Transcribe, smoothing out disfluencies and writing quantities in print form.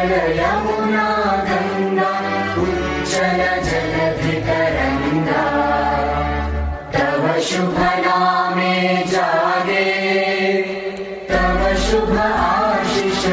उज्ज्वल यमुना गंगा उज्ज्वल जलधितरंगा तव शुभ नामे जागे तव शुभ आशीष